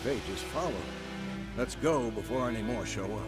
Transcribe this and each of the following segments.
fate just followed. Let's go before any more show up.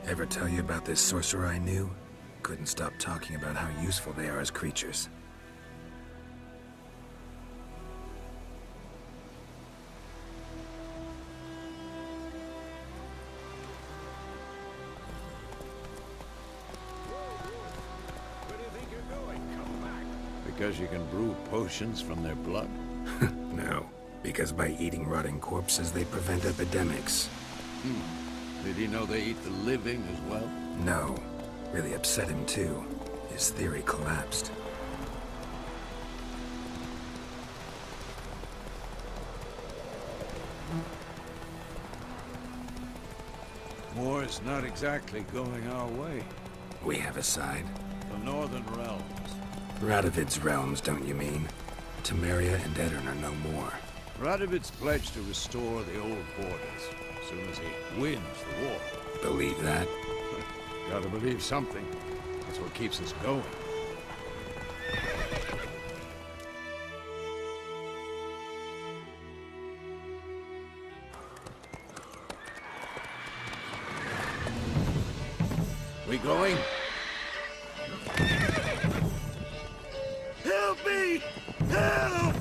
Ever tell you about this sorcerer I knew? Couldn't stop talking about how useful they are as creatures. Where do you think you're going? Come back. Because you can brew potions from their blood? No, because by eating rotting corpses, they prevent epidemics. Did he know they eat the living as well? No. Really upset him too. His theory collapsed. War's not exactly going our way. We have a side. The Northern Realms. Radovid's realms, don't you mean? Temeria and Edirn are no more. Radovid's pledged to restore the old borders as soon as he wins the war. Believe that? Gotta believe something. That's what keeps us going. We going? Help me! Help!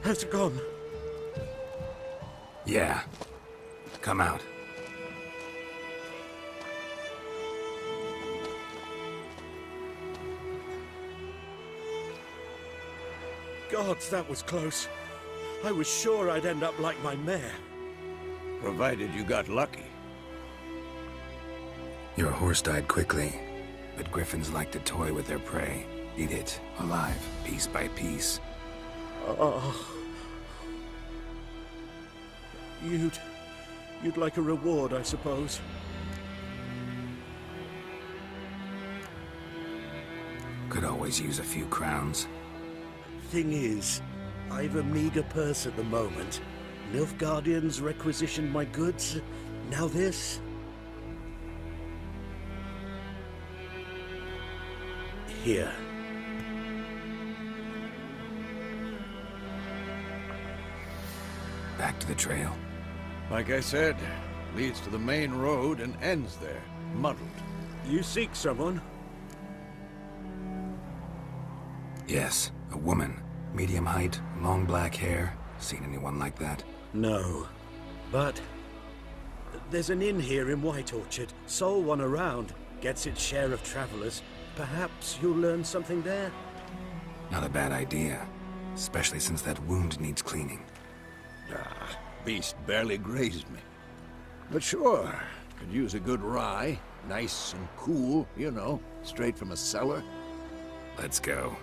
Has it gone? Yeah. Come out. Gods, that was close. I was sure I'd end up like my mare. Provided you got lucky. Your horse died quickly, but griffins like to toy with their prey. Eat it, alive, piece by piece. Oh. You'd like a reward, I suppose. Could always use a few crowns. Thing is, I've a meager purse at the moment. Nilfgaardians requisitioned my goods. Now this. Here. Back to the trail. Like I said, leads to the main road and ends there, muddled. You seek someone? Yes, a woman. Medium height, long black hair. Seen anyone like that? No. But there's an inn here in White Orchard. Sole one around. Gets its share of travelers. Perhaps you'll learn something there? Not a bad idea. Especially since that wound needs cleaning. Beast barely grazed me. But sure, could use a good rye. Nice and cool, you know, straight from a cellar. Let's go.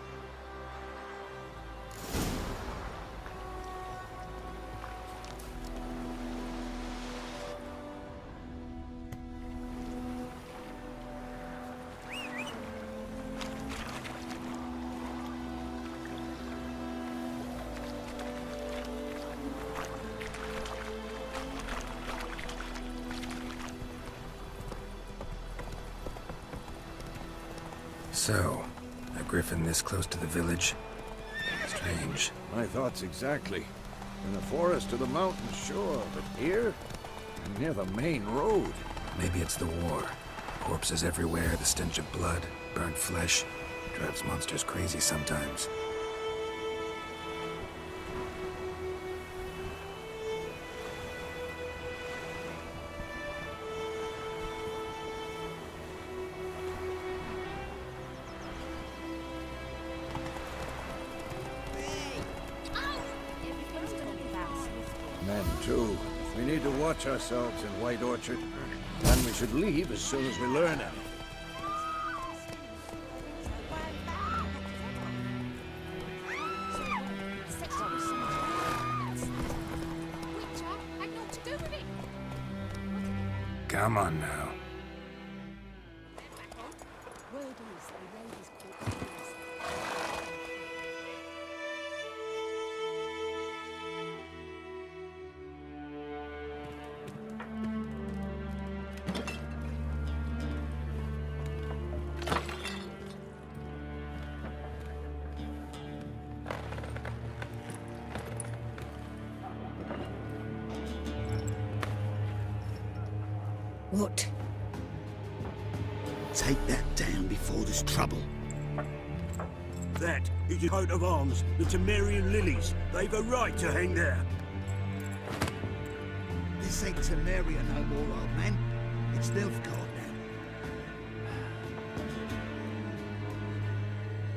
So, a griffin this close to the village? Strange. My thoughts exactly. In the forest or the mountains, sure, but here? Near the main road. Maybe it's the war. Corpses everywhere, the stench of blood, burnt flesh. Drives monsters crazy sometimes. Men, too. We need to watch ourselves in White Orchard. And we should leave as soon as we learn anything. Come on now. What? Take that down before there's trouble. That is a coat of arms, the Temerian lilies. They've a right to hang there. This ain't Temeria no more, old man. It's Nilfgaard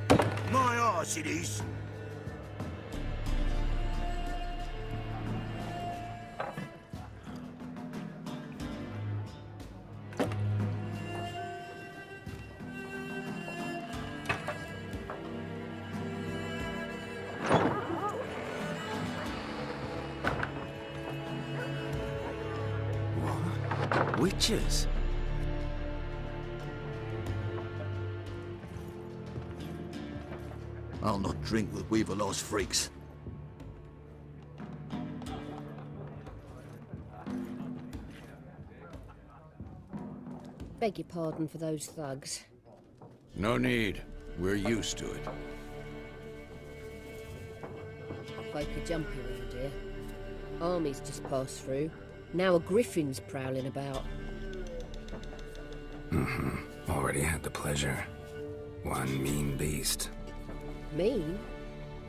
now. My arse it is. Witches? I'll not drink with Weaverlaw's freaks. Beg your pardon for those thugs. No need. We're used to it. Folk are jumpy around here. Armies just passed through. Now a griffin's prowling about. Already had the pleasure. One mean beast. Mean?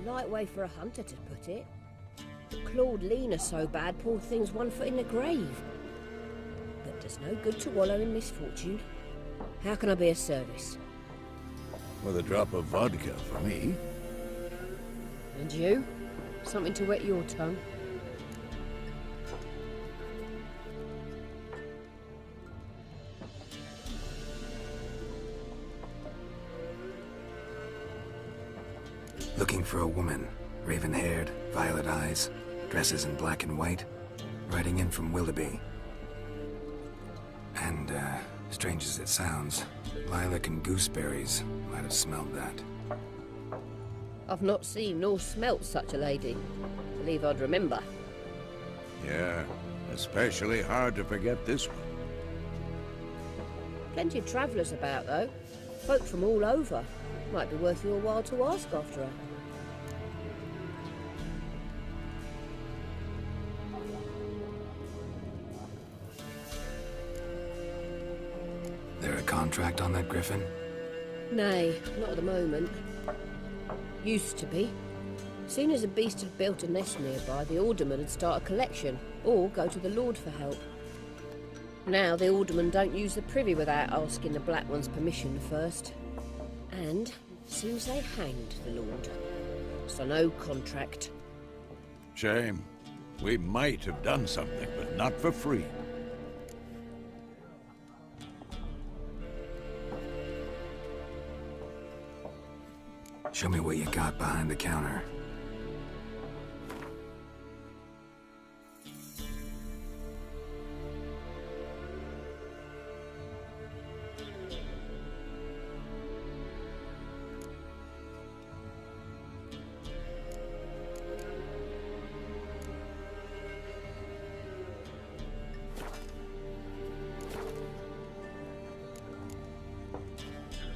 Light way for a hunter to put it. Clawed Lena so bad, poor thing's 1 foot in the grave. But there's no good to wallow in misfortune. How can I be of service? With a drop of vodka for me. And you? Something to wet your tongue? Looking for a woman. Raven-haired, violet eyes, dresses in black and white. Riding in from Willoughby. And, strange as it sounds, lilac and gooseberries might have smelled that. I've not seen nor smelt such a lady. Believe I'd remember. Yeah, especially hard to forget this one. Plenty of travellers about, though. Folk from all over. Might be worth your while to ask after her. There a contract on that griffin? Nay, not at the moment. Used to be. Soon as a beast had built a nest nearby, the alderman would start a collection, or go to the Lord for help. Now the aldermen don't use the privy without asking the Black One's permission first. And seems they hanged the Lord. So no contract. Shame. We might have done something, but not for free. Show me what you got behind the counter.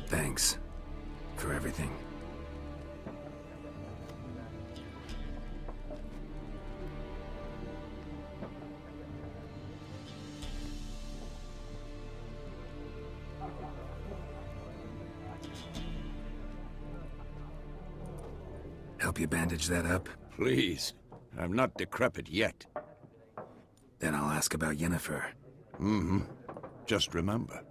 Thanks. for everything. Help you bandage that up? Please. I'm not decrepit yet. Then I'll ask about Yennefer. Mm-hmm. Just remember,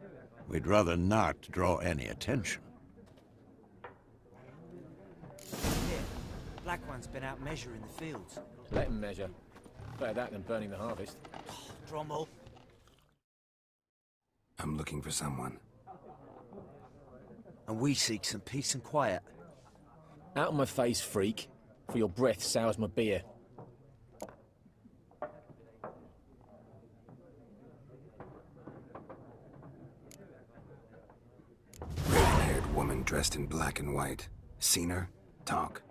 we'd rather not draw any attention. Black One's been out measuring the fields. Let him measure. Better that than burning the harvest. Drommel. I'm looking for someone. And we seek some peace and quiet. Out of my face, freak. For your breath sours my beer. Red-haired woman dressed in black and white. Seen her? Talk.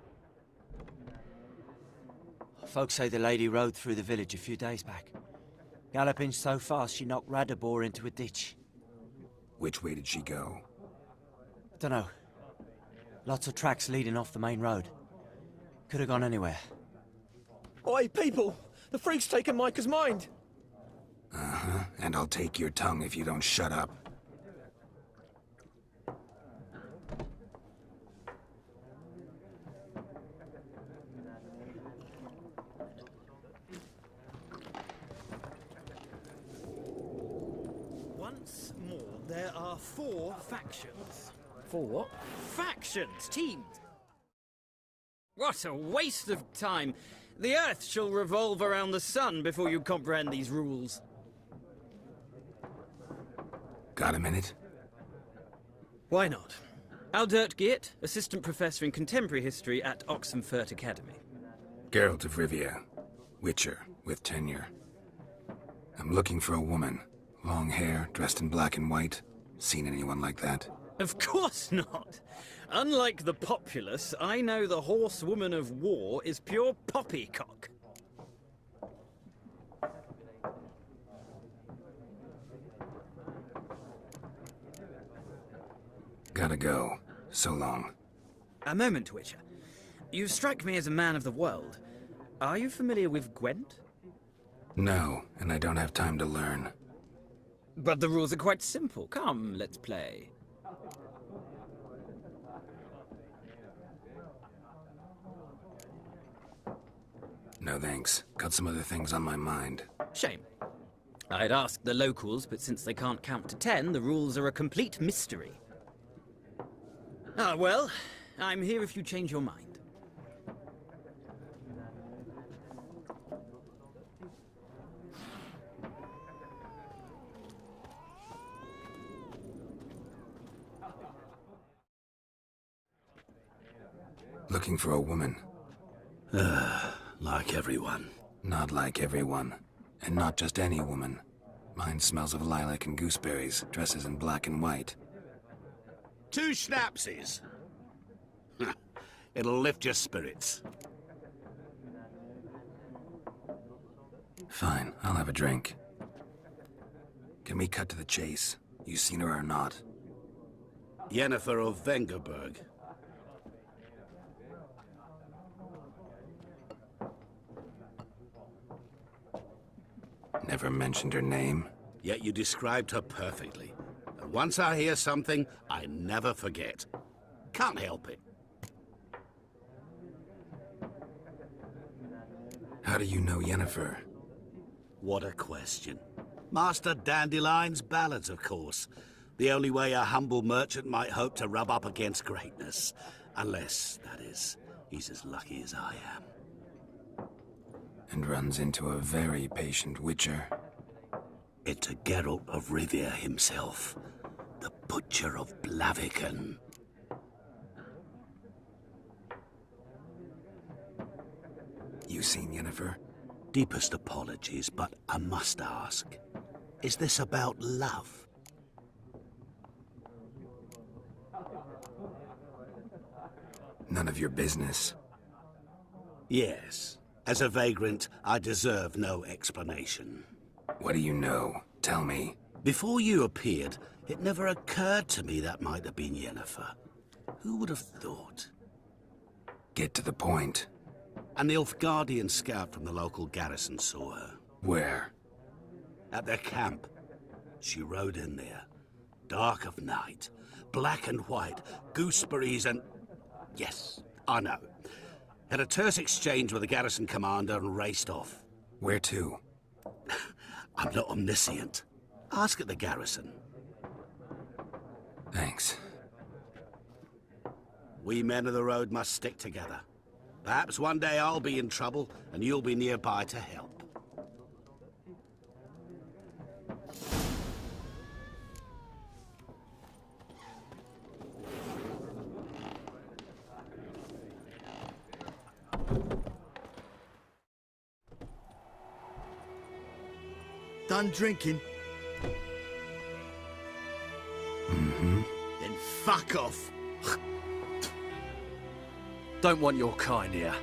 Folks say the lady rode through the village a few days back. Galloping so fast she knocked Radabor into a ditch. Which way did she go? Dunno. Lots of tracks leading off the main road. Could have gone anywhere. Oi, people! The freak's taken Micah's mind! Uh-huh, and I'll take your tongue if you don't shut up. Once more, there are 4 factions. For what? Factions! Teams! What a waste of time! The Earth shall revolve around the sun before you comprehend these rules. Got a minute? Why not? Aldert Geert, Assistant Professor in Contemporary History at Oxenfurt Academy. Geralt of Rivia. Witcher, with tenure. I'm looking for a woman. Long hair, dressed in black and white. Seen anyone like that? Of course not! Unlike the populace, I know the horsewoman of war is pure poppycock. Gotta go. So long. A moment, Witcher. You strike me as a man of the world. Are you familiar with Gwent? No, and I don't have time to learn. But the rules are quite simple. Come, let's play. No thanks. Got some other things on my mind. Shame. I'd ask the locals, but since they can't count to 10, the rules are a complete mystery. Ah, well, I'm here if you change your mind. Looking for a woman. Like everyone. Not like everyone. And not just any woman. Mine smells of lilac and gooseberries, dresses in black and white. 2 schnapsies. It'll lift your spirits. Fine, I'll have a drink. Can we cut to the chase? You seen her or not? Yennefer of Vengerberg. Never mentioned her name. Yet you described her perfectly. And once I hear something, I never forget. Can't help it. How do you know Yennefer? What a question. Master Dandelion's ballads, of course. The only way a humble merchant might hope to rub up against greatness. Unless, that is, he's as lucky as I am. And runs into a very patient witcher. Into Geralt of Rivia himself. The Butcher of Blaviken. You seen Yennefer? Deepest apologies, but I must ask. Is this about love? None of your business. Yes. As a vagrant, I deserve no explanation. What do you know? Tell me. Before you appeared, it never occurred to me that might have been Yennefer. Who would have thought? Get to the point. An Nilfgaardian scout from the local garrison saw her. Where? At their camp. She rode in there. Dark of night. Black and white. Gooseberries and... Yes, I know. Had a terse exchange with the garrison commander and raced off. Where to? I'm not omniscient. Ask at the garrison. Thanks. We men of the road must stick together. Perhaps one day I'll be in trouble and you'll be nearby to help. Done drinking? Mm-hmm. Then fuck off. Don't want your kind here.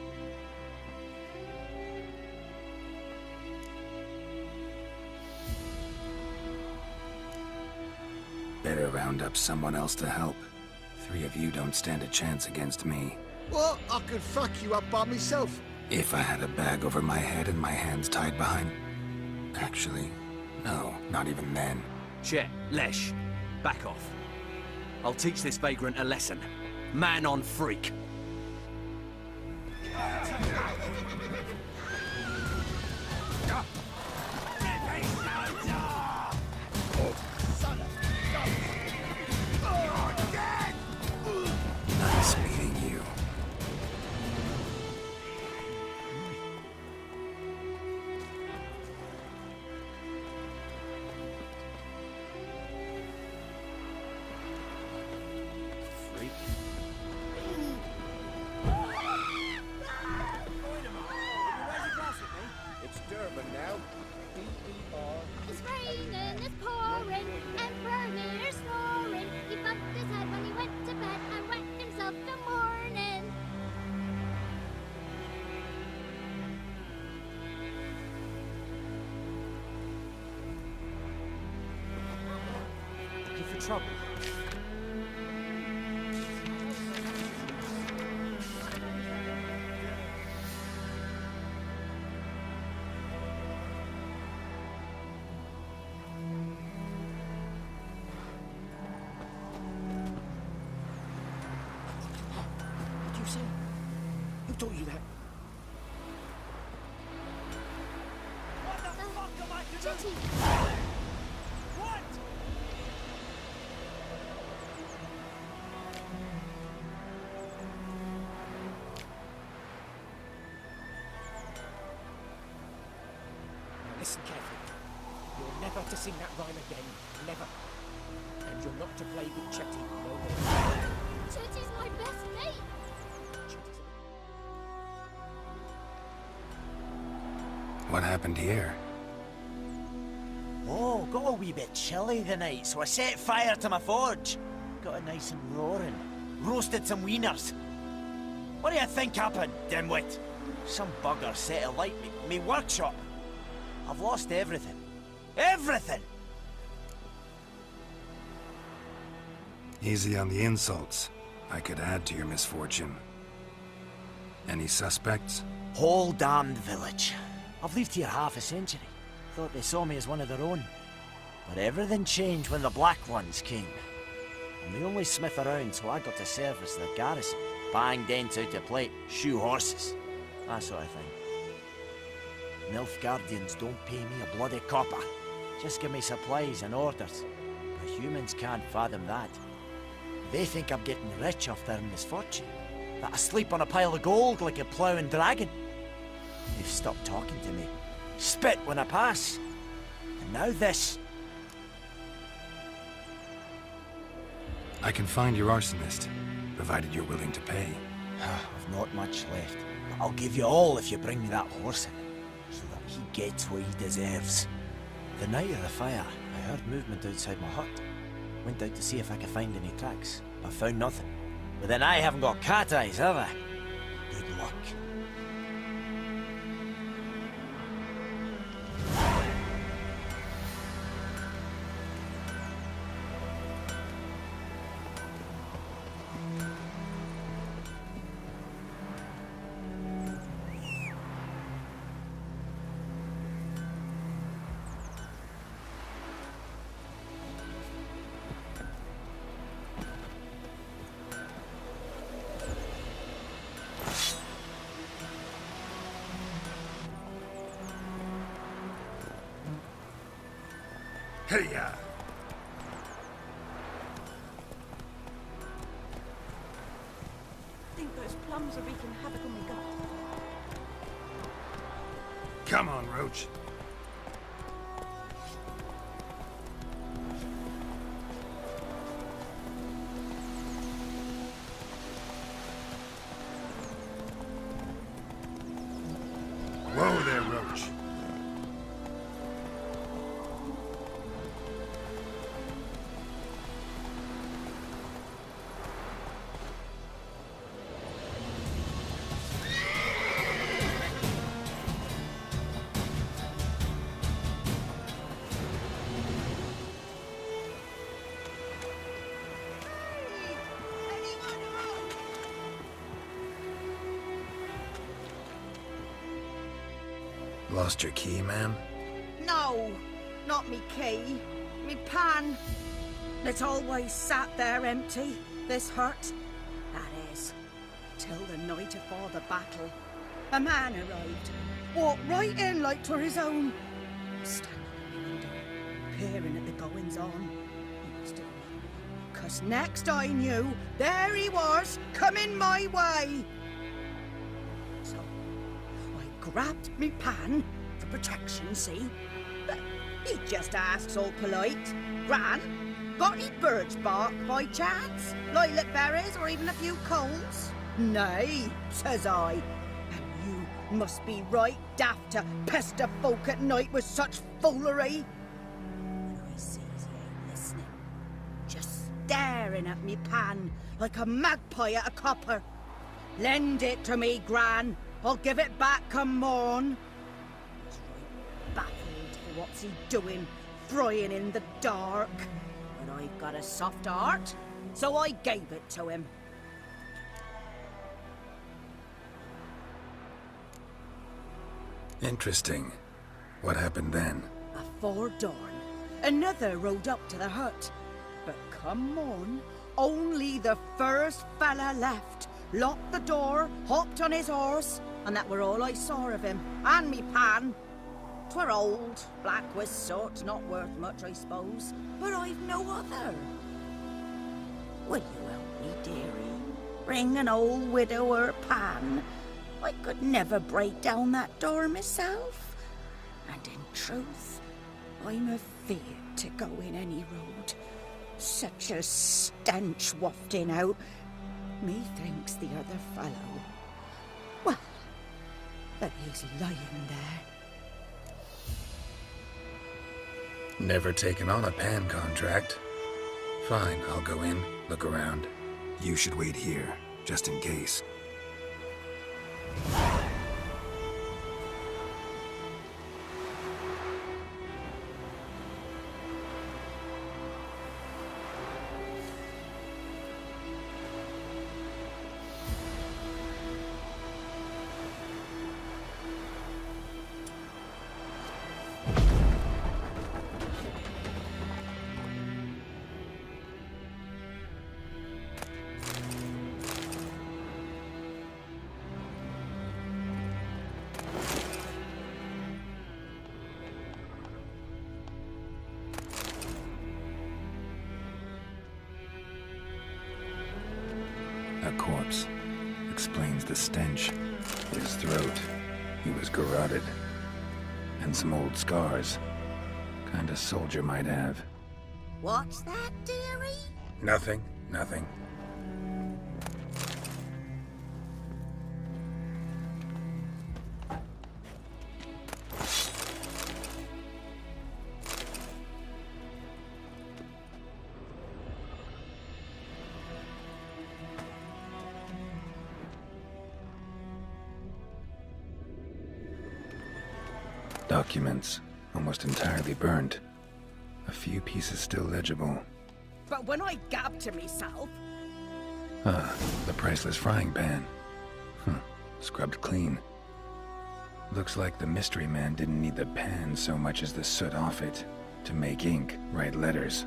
Better round up someone else to help. 3 of you don't stand a chance against me. What? I could fuck you up by myself. If I had a bag over my head and my hands tied behind... Actually, no, not even then. Chet, Lesh, back off. I'll teach this vagrant a lesson. Man on freak. Nice meeting you. Freak. It's Durban now. D-E-R. It's raining, it's pouring, and Vermeer's snoring. He bumped his head when he went to bed and wet himself till morning. Looking for trouble? Did you see? Who taught you that? Chitty. Listen carefully. You're never to sing that rhyme again. Never. And you're not to play with Chetty no more. Chitty's my best mate. What happened here? Oh, got a wee bit chilly the night, so I set fire to my forge. Got it nice and roaring. Roasted some wieners. What do you think happened, dimwit? Some bugger set alight me workshop. I've lost everything. Everything! Easy on the insults. I could add to your misfortune. Any suspects? Whole damned village. I've lived here half a century. Thought they saw me as one of their own. But everything changed when the Black Ones came. I'm the only smith around, so I got to service the garrison. Bang dents out of plate, shoe horses. That sort of thing. Nilfgaardians don't pay me a bloody copper. Just give me supplies and orders. But humans can't fathom that. They think I'm getting rich off their misfortune. That I sleep on a pile of gold like a ploughing dragon. They've stopped talking to me. Spit when I pass. And now this. I can find your arsonist, provided you're willing to pay. I've not much left. But I'll give you all if you bring me that horse in. So that he gets what he deserves. The night of the fire, I heard movement outside my hut. Went out to see if I could find any tracks, but found nothing. But then I haven't got cat eyes, have I? Good luck. Hey-ya! I think those plums are wreaking havoc on my gut. Come on, Roach. Whoa there, Roach. Lost your key, ma'am? No, not me key. Me pan. It's always sat there empty, this hut. That is, till the night afore the battle. A man arrived, walked right in like 'twere his own. Standing at the window, peering at the goings-on. He was doing it. 'Cause next I knew, there he was, coming my way. So I grabbed me pan for protection, see? But he just asks all polite, Gran, got any birch bark by chance? Lilac berries or even a few cones? Nay, says I. And you must be right daft to pester folk at night with such foolery. And I sees he ain't listening, just staring at me pan like a magpie at a copper. Lend it to me, Gran. I'll give it back come morn. He's right baffled for what's he doing, frying in the dark. But I've got a soft heart, so I gave it to him. Interesting. What hafpened then? Afore dawn, another rode up to the hut. But come morn, only the first fella left. Locked the door, hopped on his horse, and that were all I saw of him, and me pan. 'Twere old, black with soot, not worth much, I suppose, but I've no other. Will you help me, dearie? Bring an old widower pan. I could never break down that door myself. And in truth, I'm afeard to go in any road. Such a stench wafting out. Methinks the other fellow, well, that he's lying there. Never taken on a pan contract. Fine, I'll go in, look around. You should wait here, just in case. A corpse. Explains the stench. His throat. He was garroted. And some old scars. Kind of soldier might have. What's that, dearie? Nothing. Nothing. Documents, almost entirely burnt. A few pieces still legible. But when I gab to myself... Ah, the priceless frying pan. Scrubbed clean. Looks like the mystery man didn't need the pan so much as the soot off it to make ink, write letters.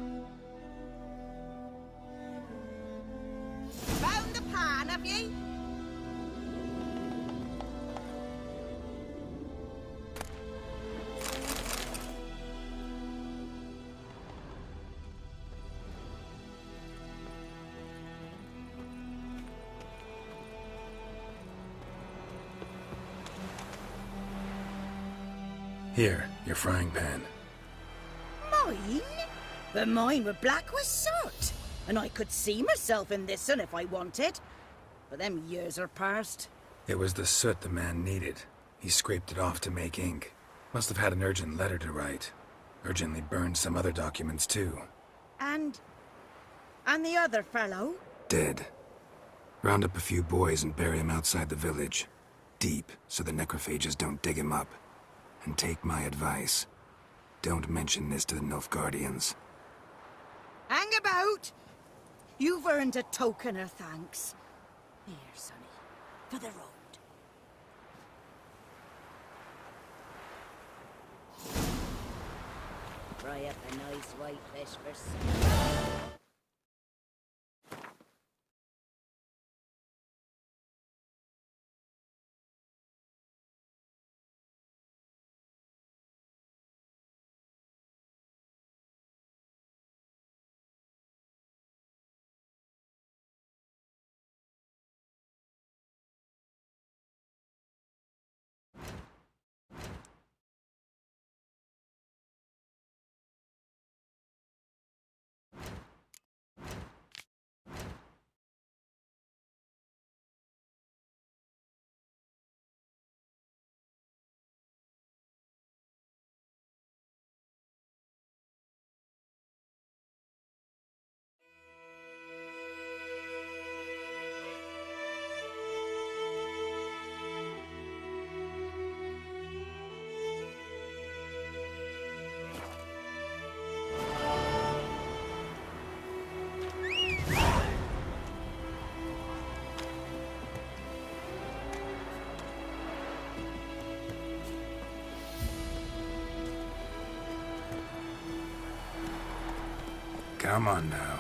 Found the pan, have ye? Here, your frying pan. Mine? But mine were black with soot. And I could see myself in this one if I wanted. But them years are past. It was the soot the man needed. He scraped it off to make ink. Must have had an urgent letter to write. Urgently burned some other documents too. And the other fellow? Dead. Round up a few boys and bury him outside the village. Deep, so the necrophages don't dig him up. And take my advice. Don't mention this to the Nilfgaardians. Hang about! You've earned a token of thanks. Here, sonny, for the road. Fry up a nice white fish for supper. Come on now.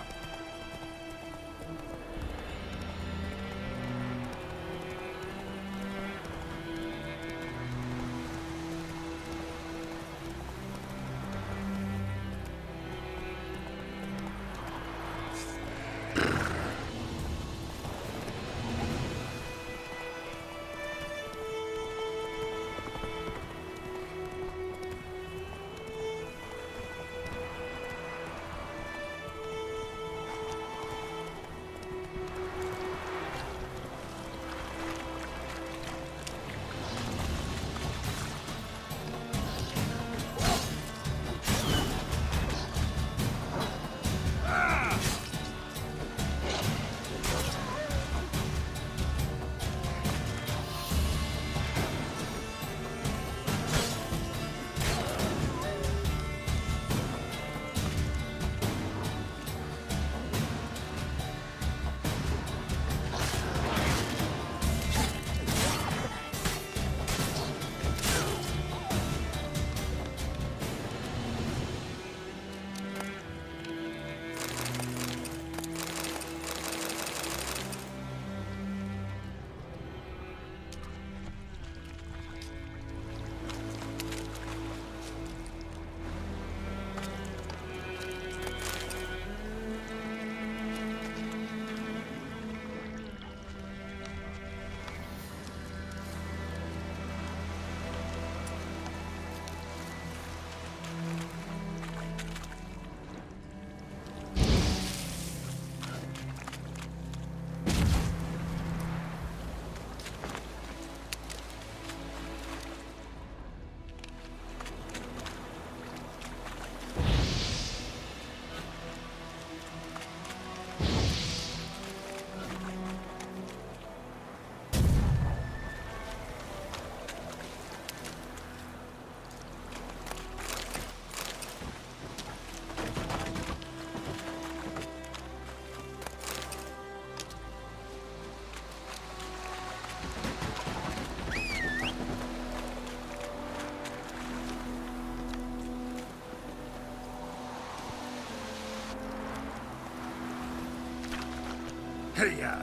Hey-ya!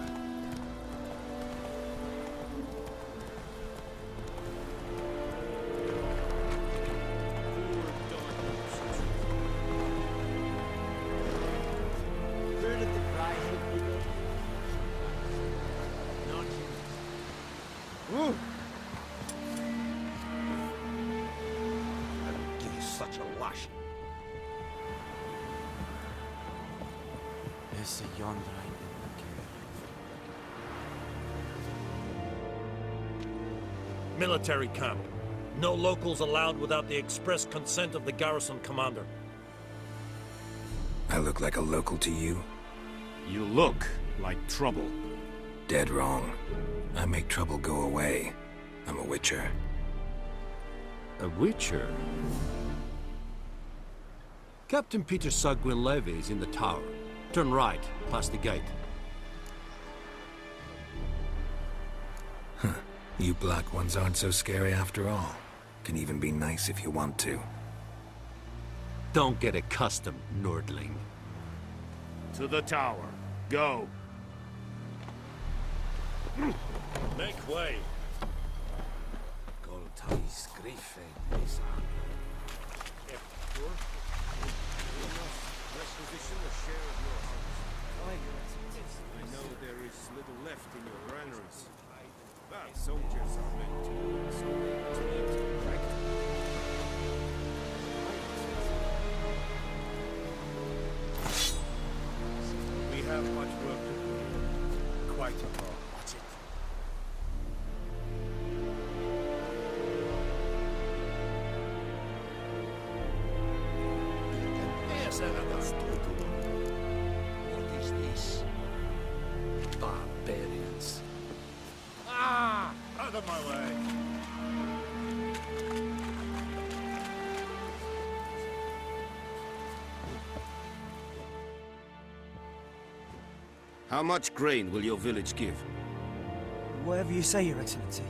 Where did the prize go? Not here. Ooh! Yes, yonder. Military camp. No locals allowed without the express consent of the garrison commander. I look like a local to you? You look like trouble. Dead wrong. I make trouble go away. I'm a witcher. A witcher? Captain Peter Sagwin Levy is in the tower. Turn right, past the gate. Huh. You black ones aren't so scary after all. Can even be nice if you want to. Don't get accustomed, Nordling. To the tower. Go. Make way. I know there is little left in your granaries. But soldiers are meant to eat, right? We have much work to do. Quite a lot. Watch it. What is this? Barbarians. Ah! Out of my way. How much grain will your village give? Whatever you say, Your Excellency.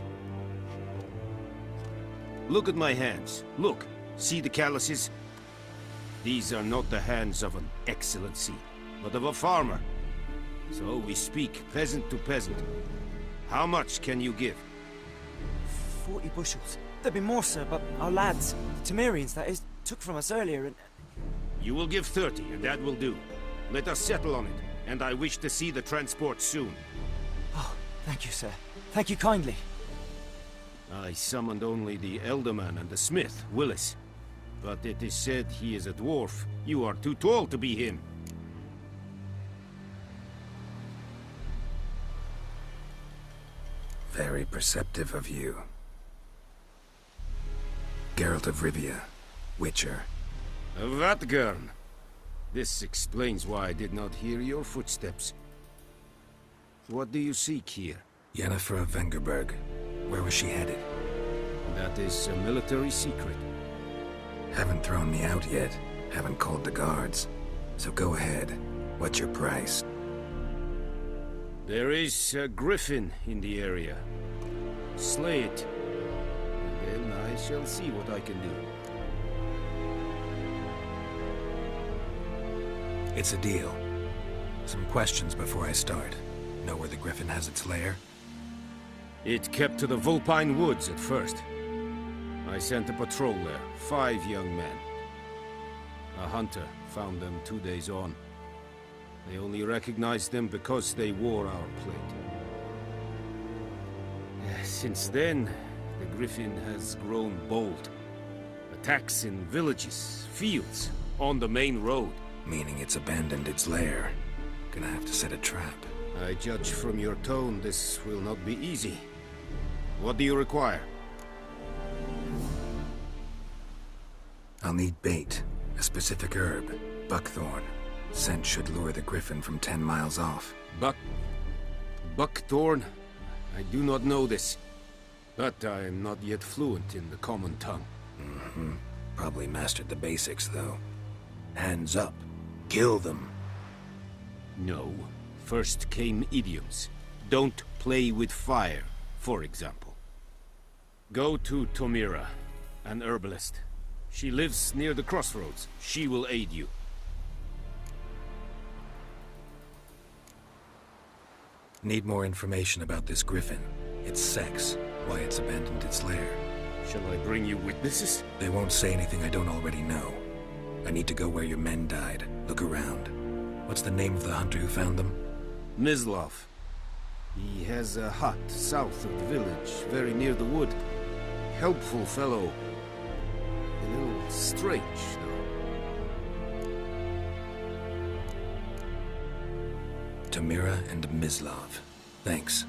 Look at my hands. Look. See the calluses? These are not the hands of an excellency, but of a farmer. So we speak peasant to peasant. How much can you give? 40 bushels. There'd be more, sir, but our lads, the Temerians, that is, took from us earlier and... You will give 30, and that will do. Let us settle on it, and I wish to see the transport soon. Oh, thank you, sir. Thank you kindly. I summoned only the Elderman and the smith, Willis. But it is said he is a dwarf. You are too tall to be him. Very perceptive of you. Geralt of Rivia, Witcher. Vatgern. This explains why I did not hear your footsteps. What do you seek here? Yennefer of Vengerberg. Where was she headed? That is a military secret. Haven't thrown me out yet. Haven't called the guards. So go ahead. What's your price? There is a griffin in the area. Slay it. And then I shall see what I can do. It's a deal. Some questions before I start. Know where the griffin has its lair? It kept to the Vulpine Woods at first. I sent a patrol there, 5 young men. A hunter found them 2 days on. They only recognized them because they wore our plate. Since then, the griffin has grown bold. Attacks in villages, fields, on the main road. Meaning it's abandoned its lair. Gonna have to set a trap. I judge from your tone this will not be easy. What do you require? I'll need bait. A specific herb. Buckthorn. Scent should lure the griffin from 10 miles off. Buckthorn? I do not know this. But I am not yet fluent in the common tongue. Mm-hmm. Probably mastered the basics, though. Hands up. Kill them. No. First came idioms. Don't play with fire, for example. Go to Tomira, an herbalist. She lives near the crossroads. She will aid you. Need more information about this griffin. Its sex, why it's abandoned its lair. Shall I bring you witnesses? They won't say anything I don't already know. I need to go where your men died. Look around. What's the name of the hunter who found them? Mislav. He has a hut south of the village, very near the wood. Helpful fellow. A little strange, though. Tamira and Mislav. Thanks.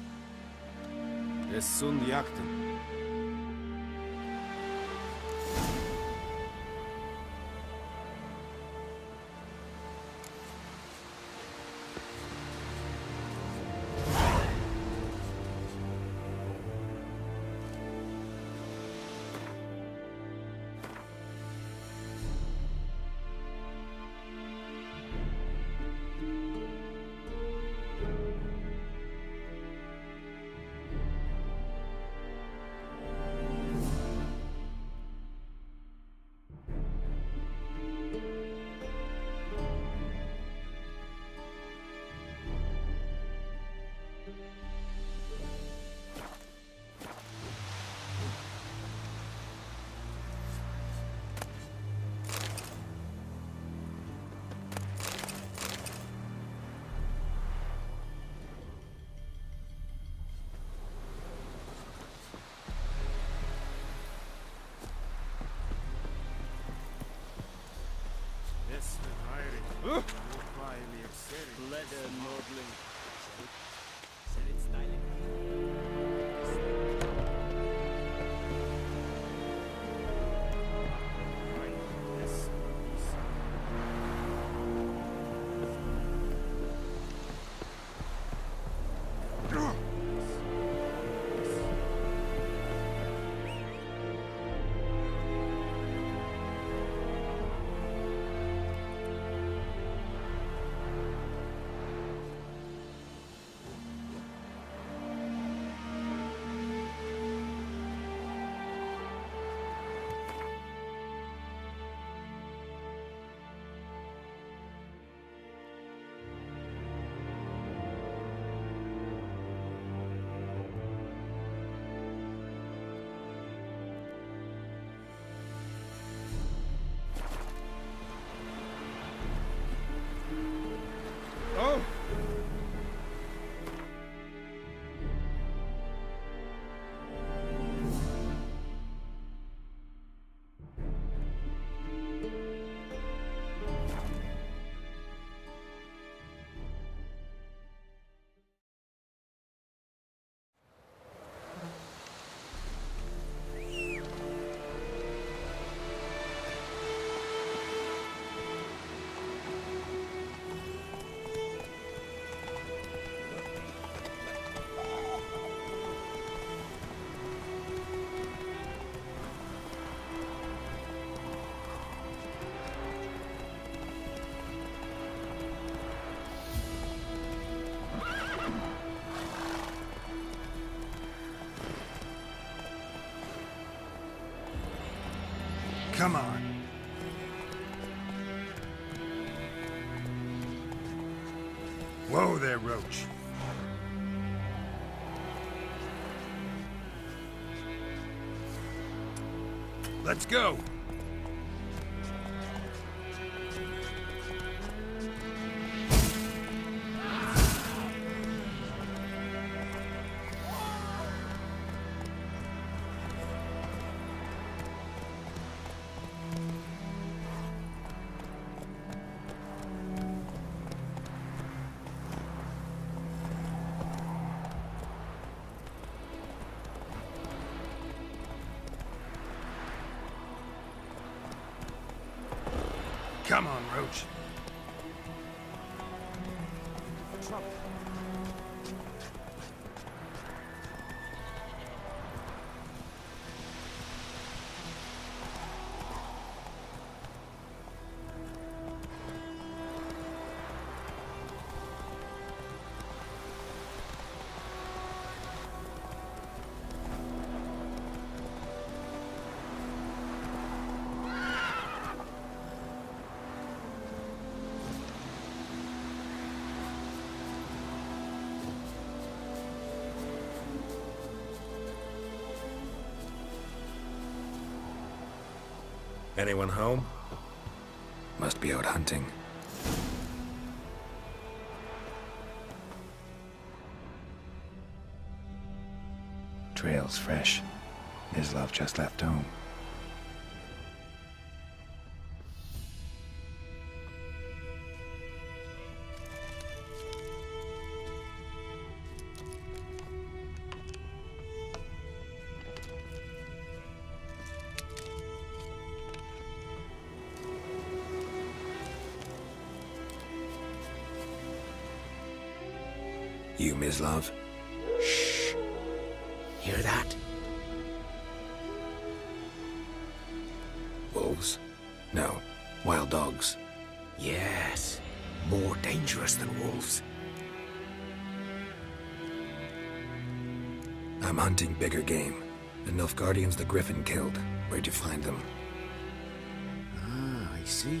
Es sun jakten. Come on. Whoa there, Roach. Let's go. Come on, Roach. Trouble. Anyone home? Must be out hunting. Trail's fresh. Mislav just left home. You, Mislav? Shh. Hear that? Wolves? No. Wild dogs. Yes. More dangerous than wolves. I'm hunting bigger game. The Nilfgaardians the Griffin killed. Where'd you find them? Ah, I see.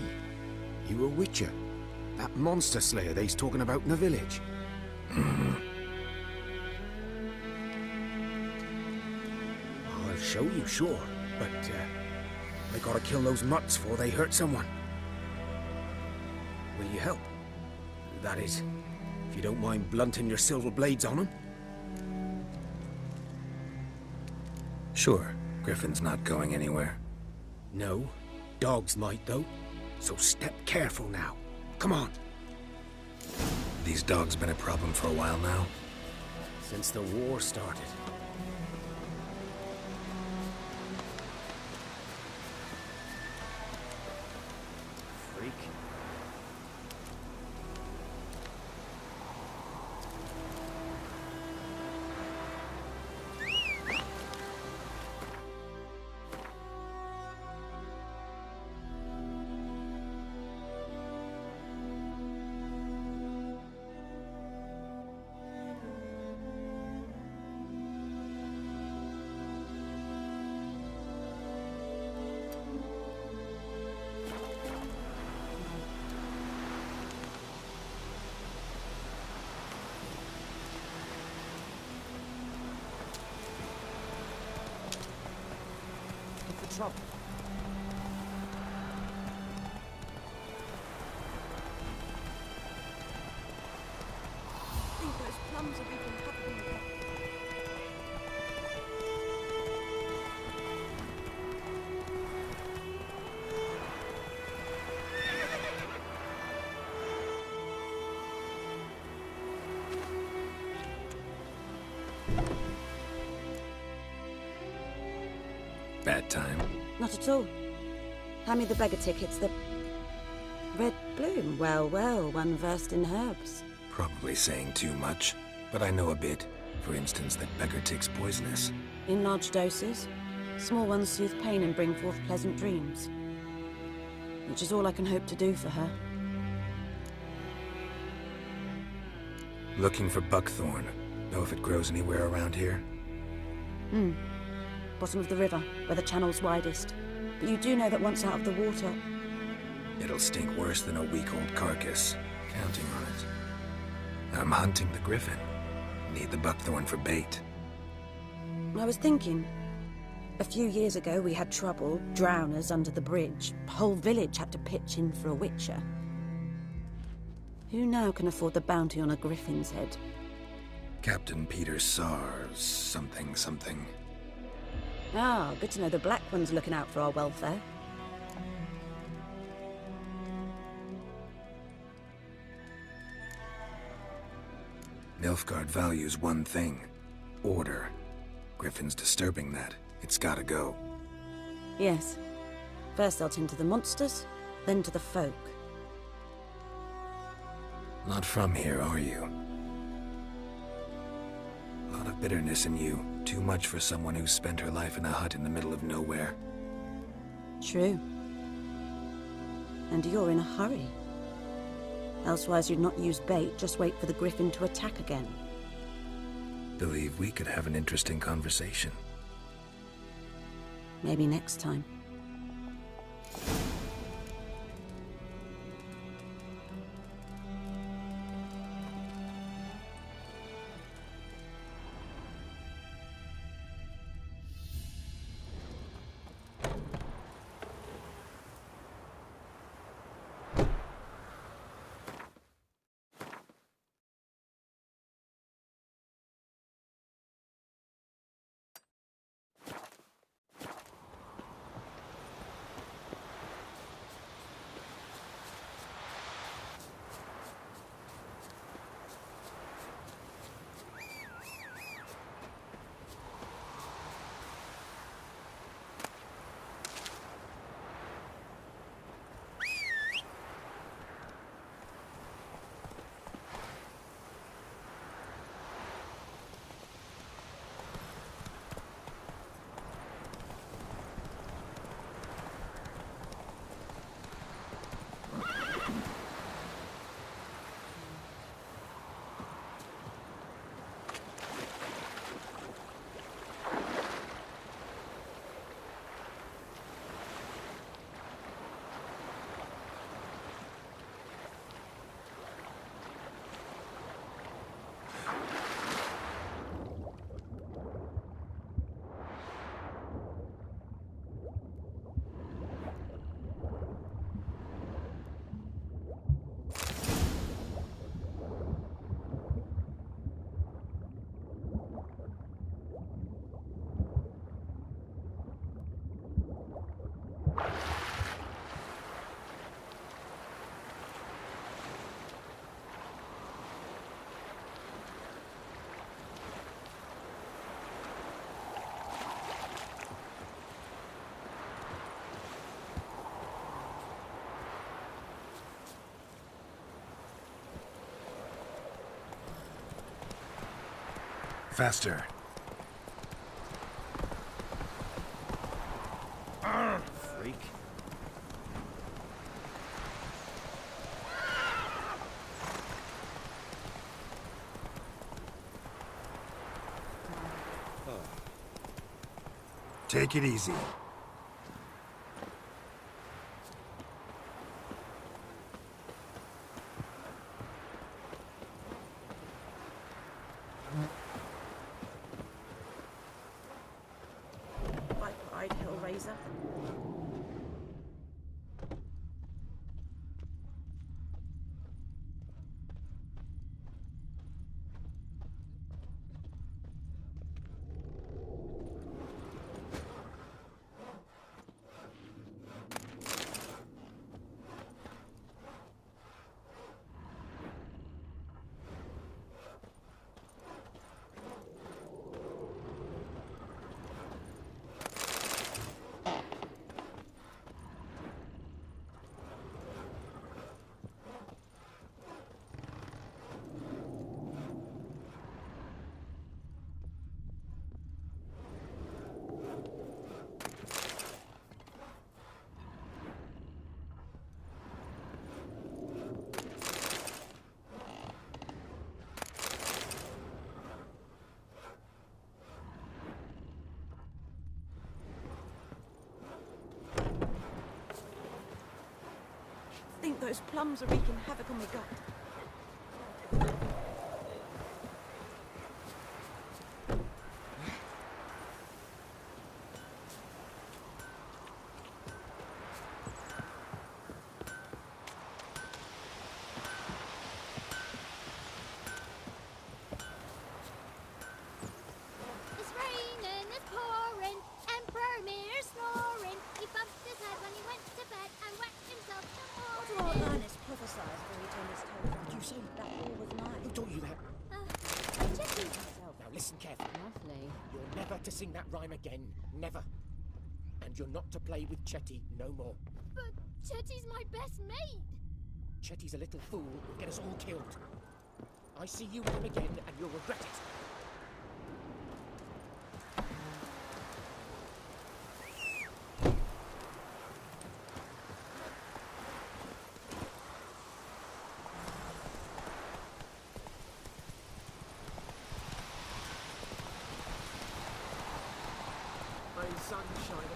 You a witcher. That monster slayer they's talking about in the village. Mm-hmm. I'll show you, sure. But, I gotta kill those mutts before they hurt someone. Will you help? That is, if you don't mind blunting your silver blades on them. Sure. Griffin's not going anywhere. No. Dogs might, though. So step careful now. Come on. These dogs been a problem for a while now? Since the war started. Freak. Trouble. I think those plums have even happened. Bad time? Not at all. Hand me the beggar tickets, the... Red bloom. Well, well, one versed in herbs. Probably saying too much, but I know a bit. For instance, that beggar tick's poisonous. In large doses. Small ones soothe pain and bring forth pleasant dreams. Which is all I can hope to do for her. Looking for buckthorn. Know if it grows anywhere around here? Bottom of the river, where the channel's widest. But you do know that once out of the water... It'll stink worse than a week-old carcass. Counting on it. I'm hunting the griffin. Need the buckthorn for bait. I was thinking... A few years ago we had trouble, drowners under the bridge. Whole village had to pitch in for a witcher. Who now can afford the bounty on a griffin's head? Captain Peter Sars... something. Ah, good to know the Black One's looking out for our welfare. Nilfgaard values one thing. Order. Griffin's disturbing that. It's gotta go. Yes. First I'll tend to the monsters, then to the folk. Not from here, are you? A lot of bitterness in you. Too much for someone who's spent her life in a hut in the middle of nowhere. True. And you're in a hurry. Elsewise you'd not use bait, just wait for the griffin to attack again. Believe we could have an interesting conversation. Maybe next time. Faster. Freak. Take it easy. Right, Hellraiser. I think those plums are wreaking havoc on my gut. It's raining, it's pouring, Emperor Mirror snoring. He bumped his head when he went to bed and whacked himself to What morning. do our Linus prophesied before he turned his tail round? You say that all was mine. Who taught you that? Chetty. Now listen carefully. Lovely. You're never to sing that rhyme again. Never. And you're not to play with Chetty no more. But Chetty's my best mate. Chetty's a little fool who'll get us all killed. I see you with him again and you'll regret it. Sunshine.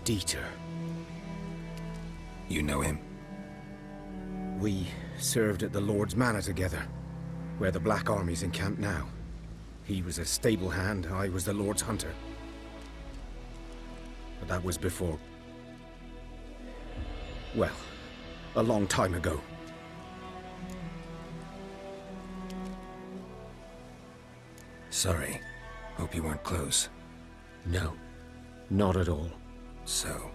Dieter. You know him? We served at the Lord's Manor together, where the Black Army's encamped now. He was a stable hand, I was the Lord's hunter. But that was before... well, a long time ago. Sorry. Hope you weren't close. No, not at all. So,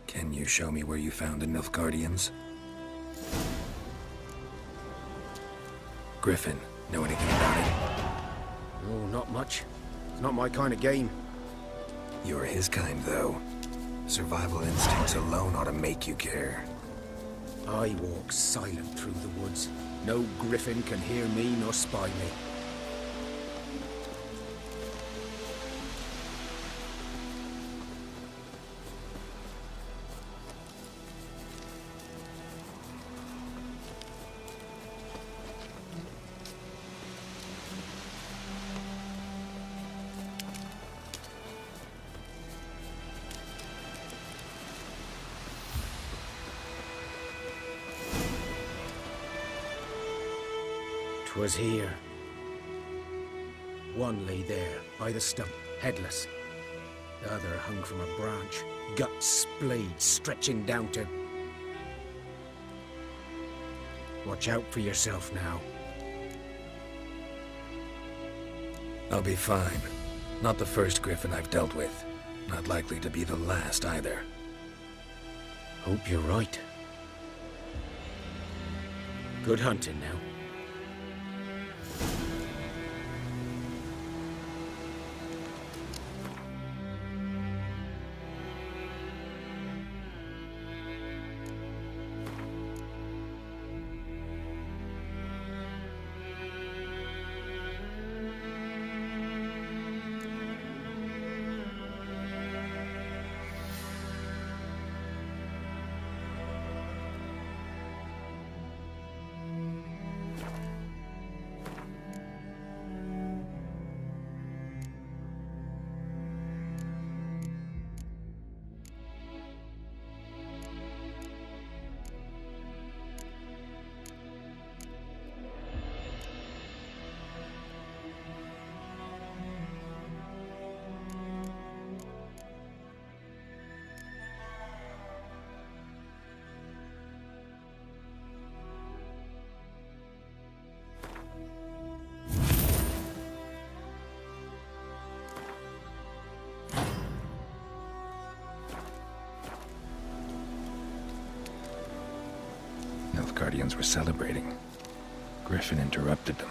can you show me where you found the Nilfgaardians? Griffin, know anything about it? Oh, not much. It's not my kind of game. You're his kind, though. Survival instincts alone ought to make you care. I walk silent through the woods. No griffin can hear me nor spy me. 'Twas here. One lay there, by the stump, headless. The other hung from a branch, guts splayed, stretching down to... Watch out for yourself now. I'll be fine. Not the first griffin I've dealt with. Not likely to be the last either. Hope you're right. Good hunting now. Guardians were celebrating. Griffin interrupted them.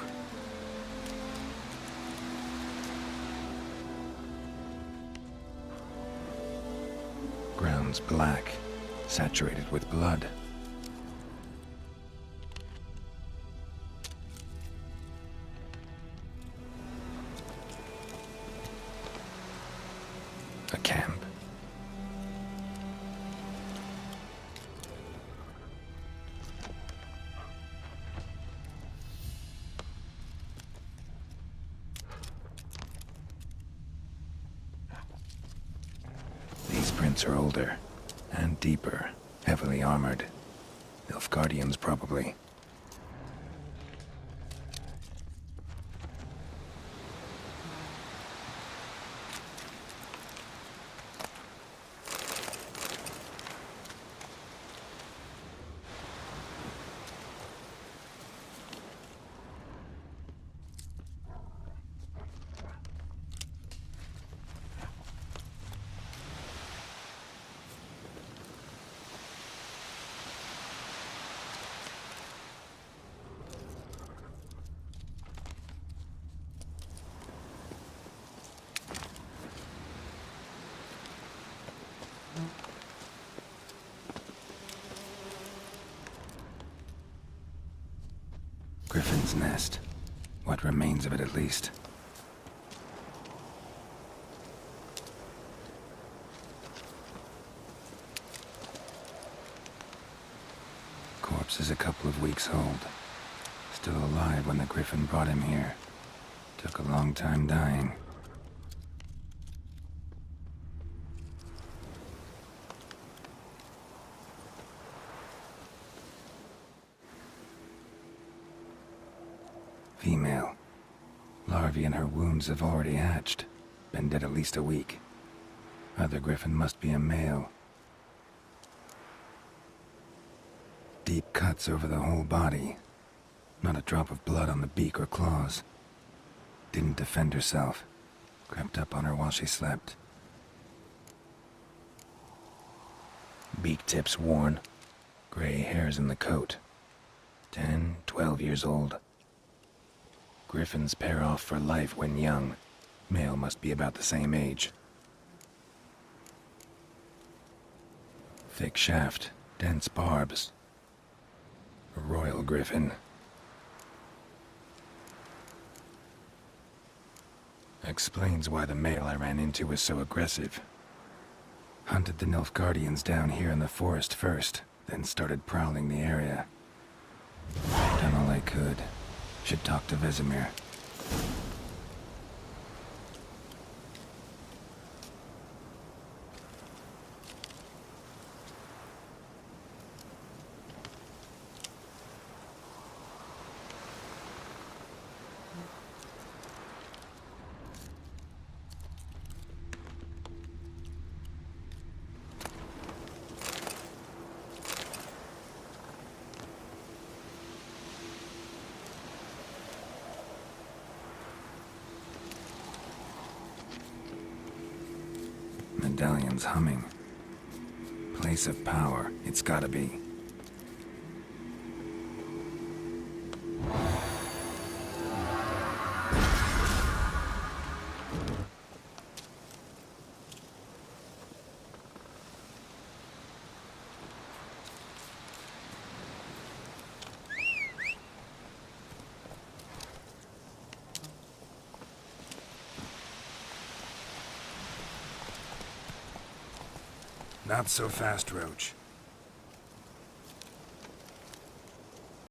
Ground's black, saturated with blood. A camp. Are older and deeper, heavily armored. Nilfgaardians, probably. Griffin's nest. What remains of it, at least. Corpse is a couple of weeks old. Still alive when the griffin brought him here. Took a long time dying. Female. Larvae in her wounds have already hatched. Been dead at least a week. Other griffin must be a male. Deep cuts over the whole body. Not a drop of blood on the beak or claws. Didn't defend herself. Crept up on her while she slept. Beak tips worn. Gray hairs in the coat. 10, 12 years old. Griffins pair off for life when young. Male must be about the same age. Thick shaft, dense barbs. A royal griffin. Explains why the male I ran into was so aggressive. Hunted the Nilfgaardians down here in the forest first, then started prowling the area. Done all I could. Should talk to Vesemir. medallion's humming. Place of power, it's gotta be. Not so fast, Roach.